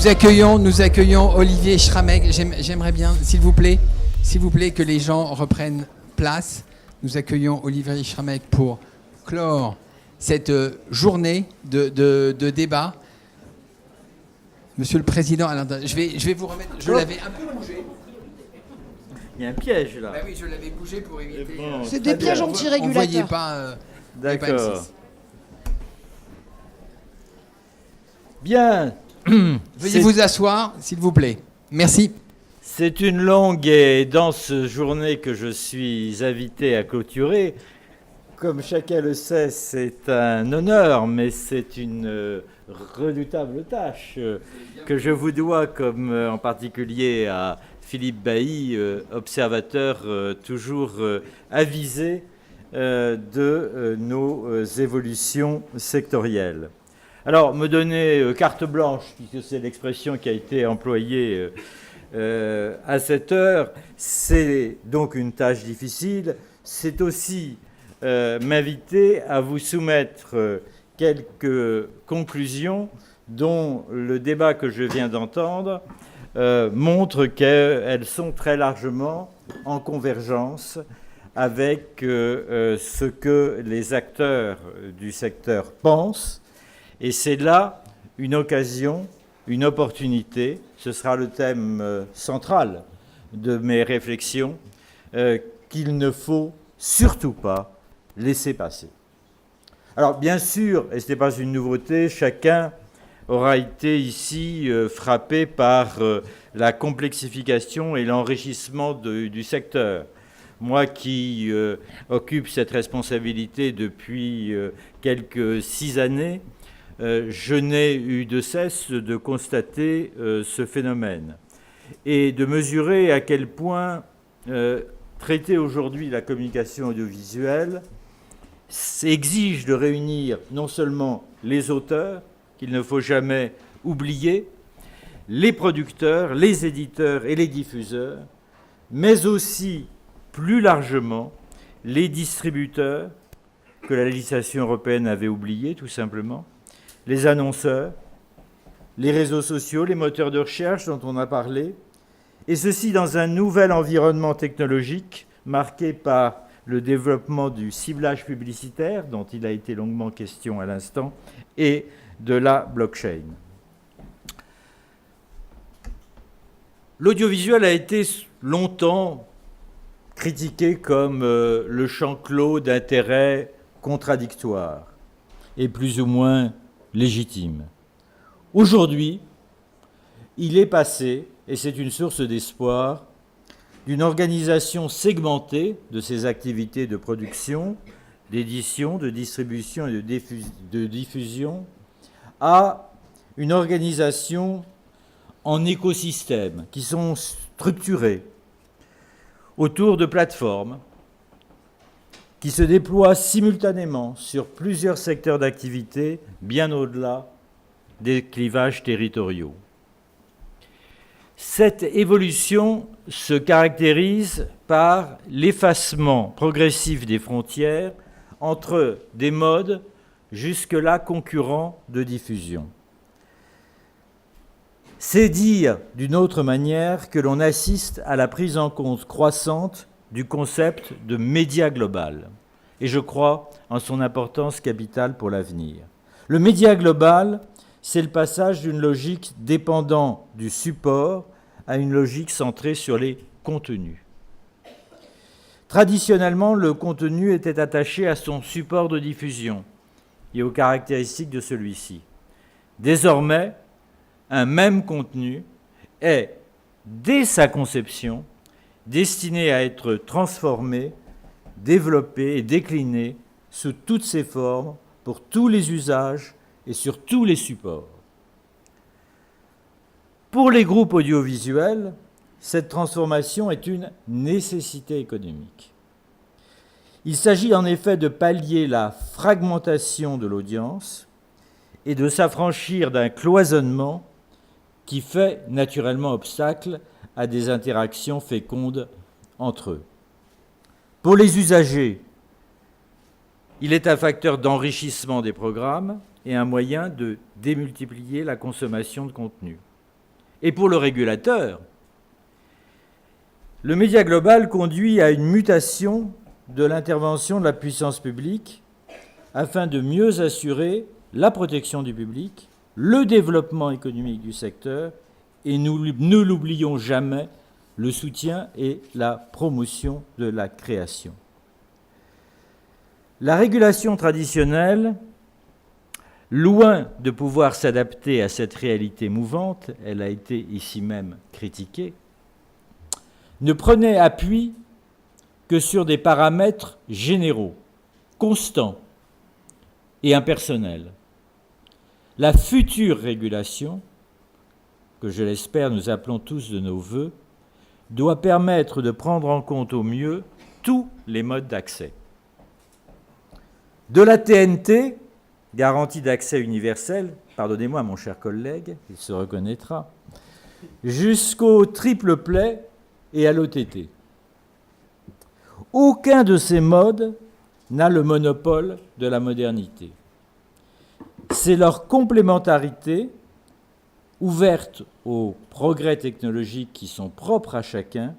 Nous accueillons Olivier Schrameg. J'aimerais bien, s'il vous plaît, que les gens reprennent place. Nous accueillons Olivier Schrameg pour clore cette journée de débat. Monsieur le Président, alors, je vais vous remettre. Je l'avais un peu bougé. Il y a un piège là. Bah oui, je l'avais bougé pour éviter. Bon, c'est des pièges anti-régulateurs. On voyait pas. D'accord. Bien. Veuillez vous asseoir, s'il vous plaît. Merci. C'est une longue et dense journée que je suis invité à clôturer. Comme chacun le sait, c'est un honneur, mais c'est une redoutable tâche que je vous dois, comme en particulier à Philippe Bailly, observateur toujours avisé de nos évolutions sectorielles. Alors, me donner carte blanche, puisque c'est l'expression qui a été employée à cette heure, c'est donc une tâche difficile. C'est aussi m'inviter à vous soumettre quelques conclusions dont le débat que je viens d'entendre montre qu'elles sont très largement en convergence avec ce que les acteurs du secteur pensent. Et c'est là une occasion, une opportunité, ce sera le thème central de mes réflexions, qu'il ne faut surtout pas laisser passer. Alors bien sûr, et ce n'est pas une nouveauté, chacun aura été ici frappé par la complexification et l'enrichissement du secteur. Moi qui occupe cette responsabilité depuis quelques 6 années, je n'ai eu de cesse de constater ce phénomène et de mesurer à quel point traiter aujourd'hui la communication audiovisuelle exige de réunir non seulement les auteurs, qu'il ne faut jamais oublier, les producteurs, les éditeurs et les diffuseurs, mais aussi plus largement les distributeurs, que la législation européenne avait oubliés tout simplement, les annonceurs, les réseaux sociaux, les moteurs de recherche dont on a parlé, et ceci dans un nouvel environnement technologique marqué par le développement du ciblage publicitaire, dont il a été longuement question à l'instant, et de la blockchain. L'audiovisuel a été longtemps critiqué comme le champ clos d'intérêts contradictoires et plus ou moins légitime. Aujourd'hui, il est passé, et c'est une source d'espoir, d'une organisation segmentée de ses activités de production, d'édition, de distribution et de diffusion, à une organisation en écosystèmes qui sont structurés autour de plateformes qui se déploient simultanément sur plusieurs secteurs d'activité, bien au-delà des clivages territoriaux. Cette évolution se caractérise par l'effacement progressif des frontières entre des modes jusque-là concurrents de diffusion. C'est dire d'une autre manière que l'on assiste à la prise en compte croissante du concept de média global, et je crois en son importance capitale pour l'avenir. Le média global, c'est le passage d'une logique dépendant du support à une logique centrée sur les contenus. Traditionnellement, le contenu était attaché à son support de diffusion et aux caractéristiques de celui-ci. Désormais, un même contenu est, dès sa conception, destiné à être transformé, développé et décliné sous toutes ses formes, pour tous les usages et sur tous les supports. Pour les groupes audiovisuels, cette transformation est une nécessité économique. Il s'agit en effet de pallier la fragmentation de l'audience et de s'affranchir d'un cloisonnement qui fait naturellement obstacle à des interactions fécondes entre eux. Pour les usagers, il est un facteur d'enrichissement des programmes et un moyen de démultiplier la consommation de contenu. Et pour le régulateur, le média global conduit à une mutation de l'intervention de la puissance publique afin de mieux assurer la protection du public, le développement économique du secteur et, ne l'oublions jamais, le soutien et la promotion de la création. La régulation traditionnelle, loin de pouvoir s'adapter à cette réalité mouvante, elle a été ici même critiquée, ne prenait appui que sur des paramètres généraux, constants et impersonnels. La future régulation, que je l'espère nous appelons tous de nos vœux, doit permettre de prendre en compte au mieux tous les modes d'accès. De la TNT, garantie d'accès universel, pardonnez-moi mon cher collègue, il se reconnaîtra, jusqu'au triple play et à l'OTT. Aucun de ces modes n'a le monopole de la modernité. C'est leur complémentarité, ouverte aux progrès technologiques qui sont propres à chacun,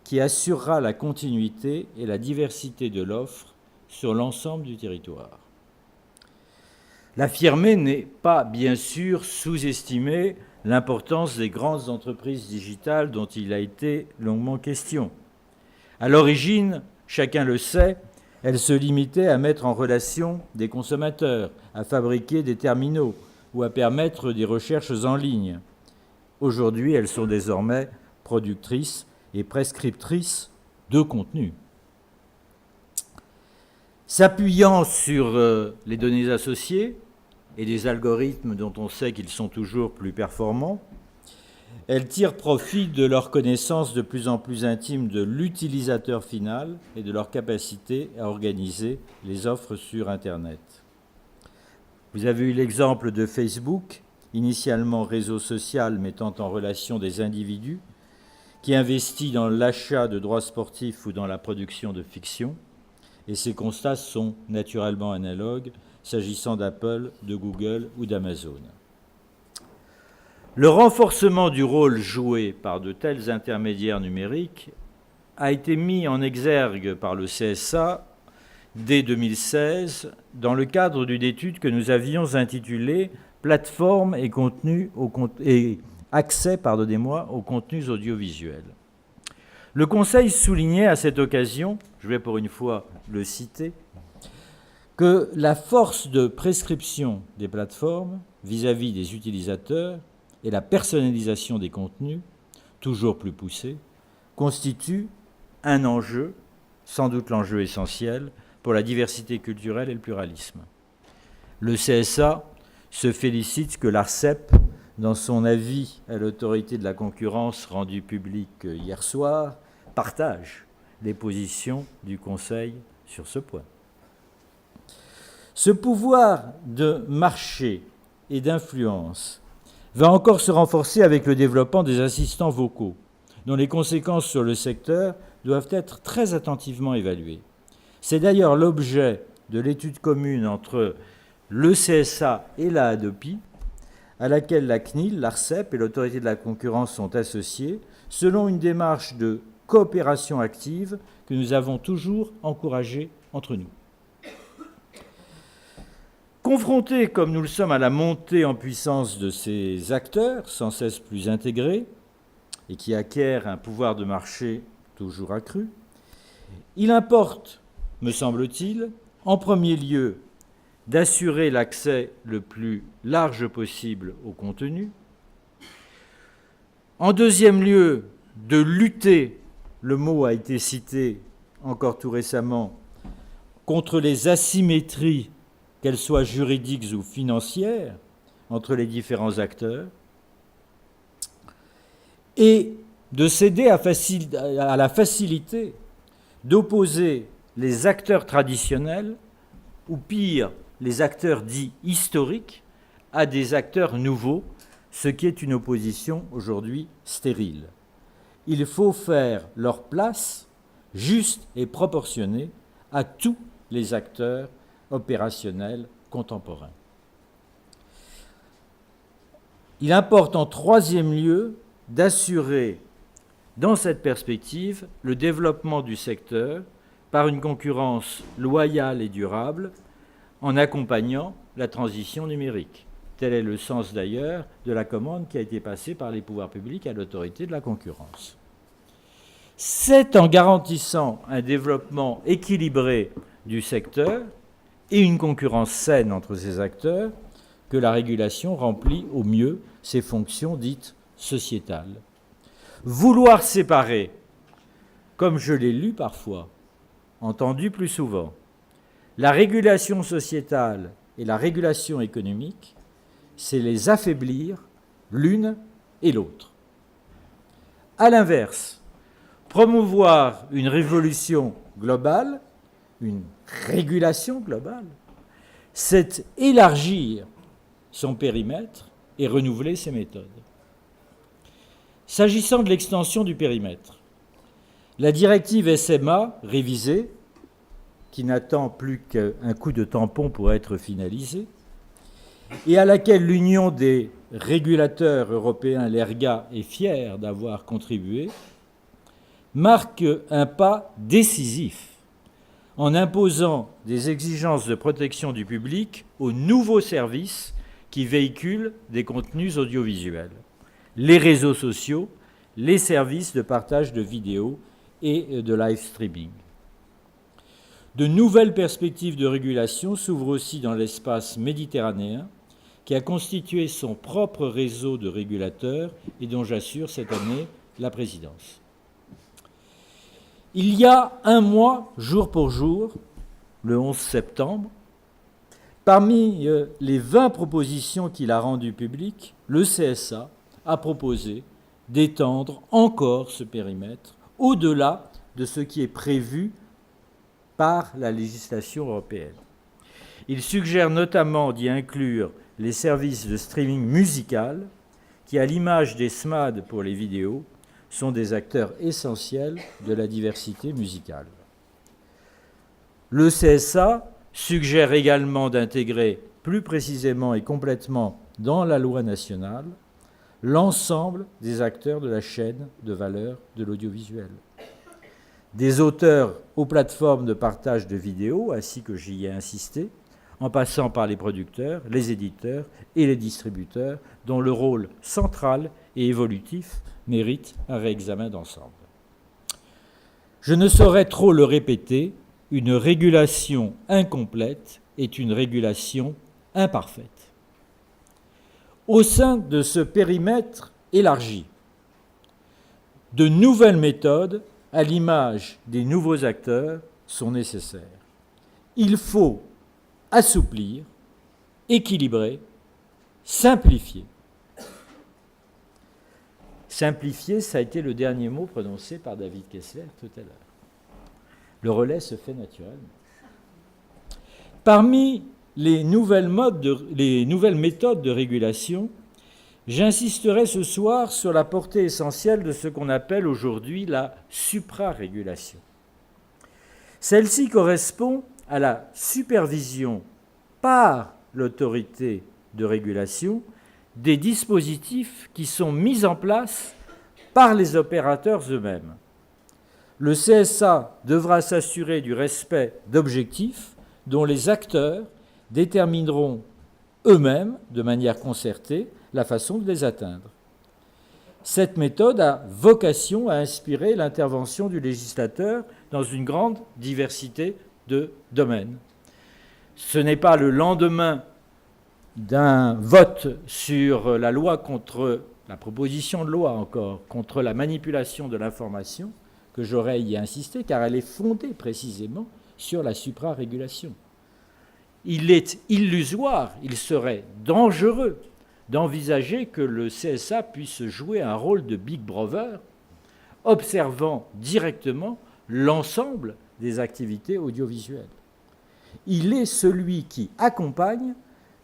qui assurera la continuité et la diversité de l'offre sur l'ensemble du territoire. L'affirmer n'est pas, bien sûr, sous-estimer l'importance des grandes entreprises digitales dont il a été longuement question. À l'origine, chacun le sait, elles se limitaient à mettre en relation des consommateurs, à fabriquer des terminaux ou à permettre des recherches en ligne. Aujourd'hui, elles sont désormais productrices et prescriptrices de contenu. S'appuyant sur les données associées et des algorithmes dont on sait qu'ils sont toujours plus performants, elles tirent profit de leur connaissance de plus en plus intime de l'utilisateur final et de leur capacité à organiser les offres sur Internet. Vous avez eu l'exemple de Facebook, initialement réseau social mettant en relation des individus, qui investit dans l'achat de droits sportifs ou dans la production de fiction, et ces constats sont naturellement analogues s'agissant d'Apple, de Google ou d'Amazon. Le renforcement du rôle joué par de tels intermédiaires numériques a été mis en exergue par le CSA dès 2016 dans le cadre d'une étude que nous avions intitulée « Plateformes et accès aux contenus audiovisuels ». Le Conseil soulignait à cette occasion, je vais pour une fois le citer, que la force de prescription des plateformes vis-à-vis des utilisateurs et la personnalisation des contenus, toujours plus poussée, constituent un enjeu, sans doute l'enjeu essentiel, pour la diversité culturelle et le pluralisme. Le CSA se félicite que l'ARCEP, dans son avis à l'autorité de la concurrence rendu public hier soir, partage les positions du Conseil sur ce point. Ce pouvoir de marché et d'influence va encore se renforcer avec le développement des assistants vocaux, dont les conséquences sur le secteur doivent être très attentivement évaluées. C'est d'ailleurs l'objet de l'étude commune entre le CSA et la Hadopi, à laquelle la CNIL, l'ARCEP et l'autorité de la concurrence sont associées, selon une démarche de coopération active que nous avons toujours encouragée entre nous. Confrontés comme nous le sommes à la montée en puissance de ces acteurs sans cesse plus intégrés et qui acquièrent un pouvoir de marché toujours accru, il importe, me semble-t-il, en premier lieu, d'assurer l'accès le plus large possible au contenu. En deuxième lieu, de lutter, le mot a été cité encore tout récemment, contre les asymétries, qu'elles soient juridiques ou financières, entre les différents acteurs, et de céder à la facilité d'opposer les acteurs traditionnels, ou pire, les acteurs dits historiques, à des acteurs nouveaux, ce qui est une opposition aujourd'hui stérile. Il faut faire leur place, juste et proportionnée, à tous les acteurs opérationnels contemporains. Il importe en troisième lieu d'assurer, dans cette perspective, le développement du secteur par une concurrence loyale et durable en accompagnant la transition numérique. Tel est le sens d'ailleurs de la commande qui a été passée par les pouvoirs publics à l'autorité de la concurrence. C'est en garantissant un développement équilibré du secteur et une concurrence saine entre ces acteurs que la régulation remplit au mieux ses fonctions dites sociétales. Vouloir séparer, comme je l'ai lu parfois, entendu plus souvent, la régulation sociétale et la régulation économique, c'est les affaiblir l'une et l'autre. À l'inverse, promouvoir une révolution globale, une régulation globale, c'est élargir son périmètre et renouveler ses méthodes. S'agissant de l'extension du périmètre, la directive SMA révisée, qui n'attend plus qu'un coup de tampon pour être finalisée, et à laquelle l'Union des régulateurs européens, l'ERGA, est fière d'avoir contribué, marque un pas décisif en imposant des exigences de protection du public aux nouveaux services qui véhiculent des contenus audiovisuels, les réseaux sociaux, les services de partage de vidéos et de live streaming. De nouvelles perspectives de régulation s'ouvrent aussi dans l'espace méditerranéen, qui a constitué son propre réseau de régulateurs et dont j'assure cette année la présidence. Il y a un mois, jour pour jour, le 11 septembre, parmi les 20 propositions qu'il a rendues publiques, le CSA a proposé d'étendre encore ce périmètre au-delà de ce qui est prévu par la législation européenne. Il suggère notamment d'y inclure les services de streaming musical qui, à l'image des SMAD pour les vidéos, sont des acteurs essentiels de la diversité musicale. Le CSA suggère également d'intégrer plus précisément et complètement dans la loi nationale l'ensemble des acteurs de la chaîne de valeur de l'audiovisuel. Des auteurs aux plateformes de partage de vidéos, ainsi que j'y ai insisté, en passant par les producteurs, les éditeurs et les distributeurs, dont le rôle central et évolutif mérite un réexamen d'ensemble. Je ne saurais trop le répéter, une régulation incomplète est une régulation imparfaite. Au sein de ce périmètre élargi, de nouvelles méthodes, à l'image des nouveaux acteurs, sont nécessaires. Il faut assouplir, équilibrer, simplifier. Simplifier, ça a été le dernier mot prononcé par David Kessler tout à l'heure. Le relais se fait naturellement. Parmi les nouvelles méthodes de régulation, j'insisterai ce soir sur la portée essentielle de ce qu'on appelle aujourd'hui la suprarégulation. Celle-ci correspond à la supervision par l'autorité de régulation des dispositifs qui sont mis en place par les opérateurs eux-mêmes. Le CSA devra s'assurer du respect d'objectifs dont les acteurs détermineront eux-mêmes, de manière concertée, la façon de les atteindre. Cette méthode a vocation à inspirer l'intervention du législateur dans une grande diversité de domaines. Ce n'est pas le lendemain d'un vote sur la loi contre, la proposition de loi encore, contre la manipulation de l'information, que j'aurais y insisté, car elle est fondée précisément sur la suprarégulation. Il est illusoire, il serait dangereux d'envisager que le CSA puisse jouer un rôle de Big Brother, observant directement l'ensemble des activités audiovisuelles. Il est celui qui accompagne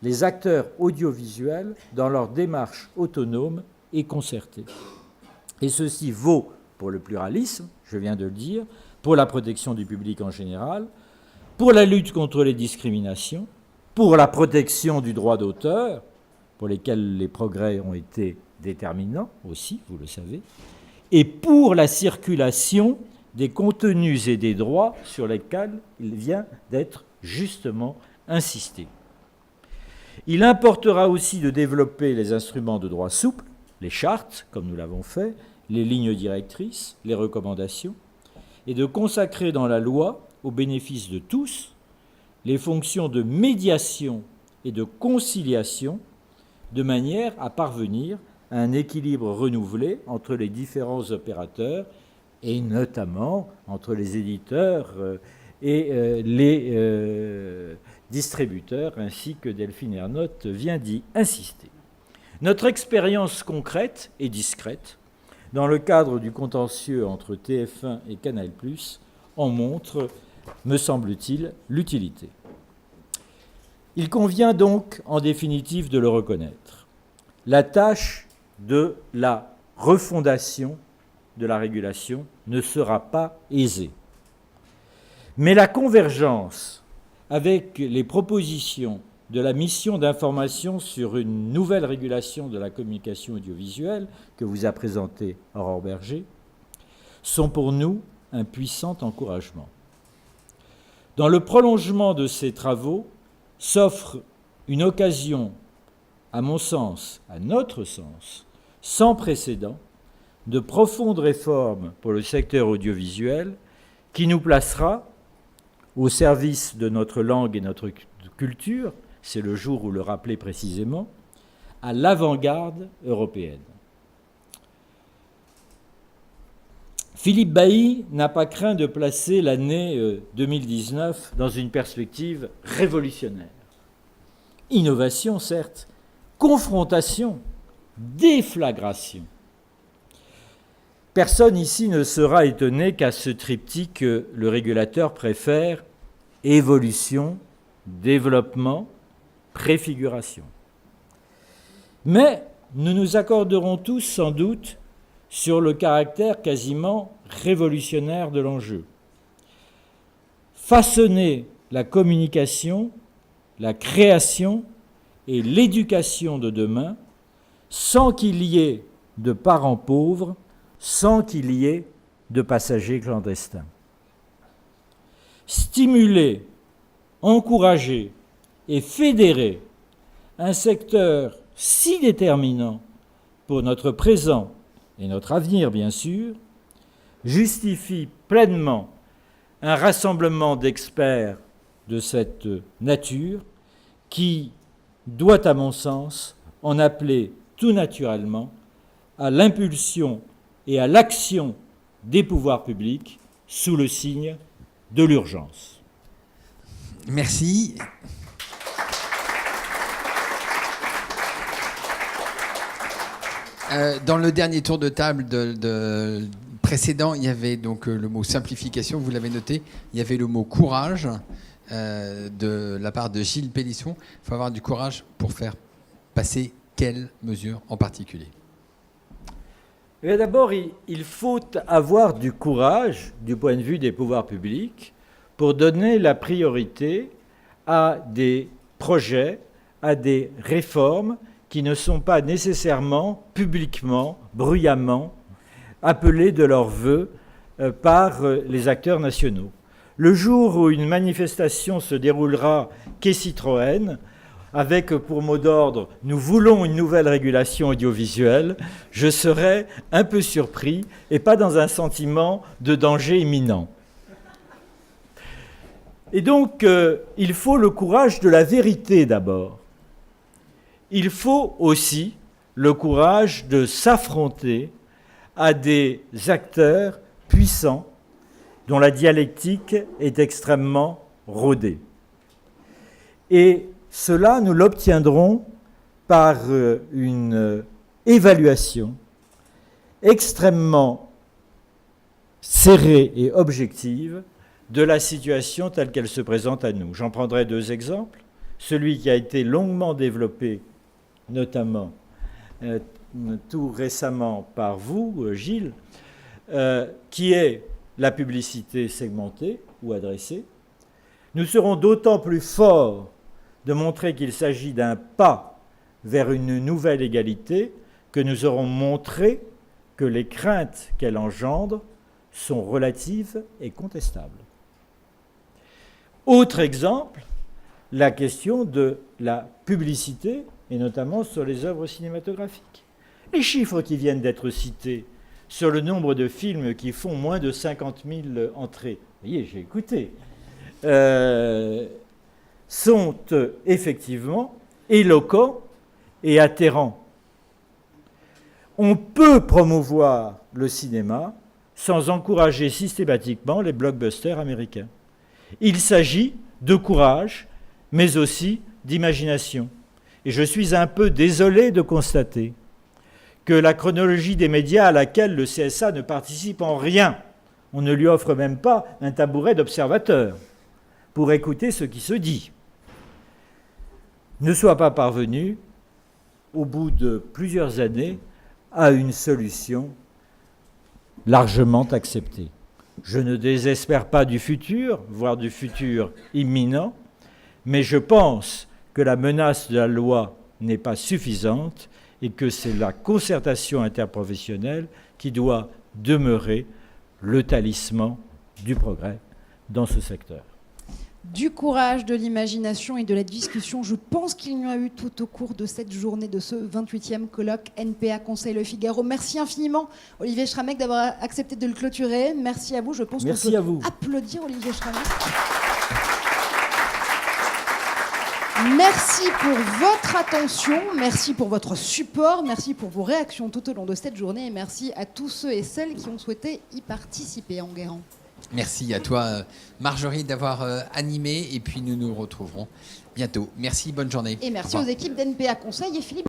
les acteurs audiovisuels dans leur démarche autonome et concertée. Et ceci vaut pour le pluralisme, je viens de le dire, pour la protection du public en général, pour la lutte contre les discriminations, pour la protection du droit d'auteur, pour lesquels les progrès ont été déterminants aussi, vous le savez, et pour la circulation des contenus et des droits sur lesquels il vient d'être justement insisté. Il importera aussi de développer les instruments de droit souple, les chartes, comme nous l'avons fait, les lignes directrices, les recommandations, et de consacrer dans la loi, au bénéfice de tous, les fonctions de médiation et de conciliation, de manière à parvenir à un équilibre renouvelé entre les différents opérateurs, et notamment entre les éditeurs et les distributeurs, ainsi que Delphine Ernotte vient d'y insister. Notre expérience concrète et discrète, dans le cadre du contentieux entre TF1 et Canal+, en montre, me semble-t-il, l'utilité. Il convient donc, en définitive, de le reconnaître. La tâche de la refondation de la régulation ne sera pas aisée. Mais la convergence avec les propositions de la mission d'information sur une nouvelle régulation de la communication audiovisuelle que vous a présentée Aurore Berger sont pour nous un puissant encouragement. Dans le prolongement de ces travaux s'offre une occasion, à mon sens, à notre sens, sans précédent, de profondes réformes pour le secteur audiovisuel qui nous placera au service de notre langue et notre culture, c'est le jour où le rappeler précisément, à l'avant-garde européenne. Philippe Bailly n'a pas craint de placer l'année 2019 dans une perspective révolutionnaire. Innovation, certes, confrontation, déflagration. Personne ici ne sera étonné qu'à ce triptyque, le régulateur préfère évolution, développement, préfiguration. Mais nous nous accorderons tous sans doute sur le caractère quasiment révolutionnaire de l'enjeu. Façonner la communication, la création et l'éducation de demain sans qu'il y ait de parents pauvres, sans qu'il y ait de passagers clandestins. Stimuler, encourager et fédérer un secteur si déterminant pour notre présent et notre avenir, bien sûr, justifie pleinement un rassemblement d'experts de cette nature qui doit, à mon sens, en appeler tout naturellement à l'impulsion et à l'action des pouvoirs publics sous le signe de l'urgence. Merci. Dans le dernier tour de table précédent, il y avait donc le mot simplification, vous l'avez noté, il y avait le mot courage de la part de Gilles Pélisson. Il faut avoir du courage pour faire passer quelles mesures en particulier? D'abord, il faut avoir du courage du point de vue des pouvoirs publics pour donner la priorité à des projets, à des réformes qui ne sont pas nécessairement publiquement, bruyamment appelés de leur vœu par les acteurs nationaux. Le jour où une manifestation se déroulera quai Citroën, avec pour mot d'ordre « Nous voulons une nouvelle régulation audiovisuelle », je serais un peu surpris et pas dans un sentiment de danger imminent. Et donc, il faut le courage de la vérité d'abord. Il faut aussi le courage de s'affronter à des acteurs puissants dont la dialectique est extrêmement rodée. Et cela, nous l'obtiendrons par une évaluation extrêmement serrée et objective de la situation telle qu'elle se présente à nous. J'en prendrai deux exemples. Celui qui a été longuement développé, notamment tout récemment par vous, Gilles, qui est la publicité segmentée ou adressée. Nous serons d'autant plus forts de montrer qu'il s'agit d'un pas vers une nouvelle égalité que nous aurons montré que les craintes qu'elle engendre sont relatives et contestables. Autre exemple, la question de la publicité, et notamment sur les œuvres cinématographiques. Les chiffres qui viennent d'être cités sur le nombre de films qui font moins de 50 000 entrées, vous voyez, j'ai écouté, sont effectivement éloquents et atterrants. On peut promouvoir le cinéma sans encourager systématiquement les blockbusters américains. Il s'agit de courage, mais aussi d'imagination. Et je suis un peu désolé de constater que la chronologie des médias à laquelle le CSA ne participe en rien, on ne lui offre même pas un tabouret d'observateur pour écouter ce qui se dit, ne soit pas parvenue, au bout de plusieurs années, à une solution largement acceptée. Je ne désespère pas du futur, voire du futur imminent, mais je pense que la menace de la loi n'est pas suffisante et que c'est la concertation interprofessionnelle qui doit demeurer le talisman du progrès dans ce secteur. Du courage, de l'imagination et de la discussion. Je pense qu'il y en a eu tout au cours de cette journée, de ce 28e colloque NPA Conseil Le Figaro. Merci infiniment, Olivier Schrammeck, d'avoir accepté de le clôturer. Merci à vous. Je pense qu'on peut applaudir Olivier Schrammeck. Merci pour votre attention, merci pour votre support, merci pour vos réactions tout au long de cette journée et merci à tous ceux et celles qui ont souhaité y participer. Enguerrand. Merci à toi, Marjorie, d'avoir animé et puis nous nous retrouverons bientôt. Merci, bonne journée. Et merci aux équipes d'NPA Conseil et Philippe.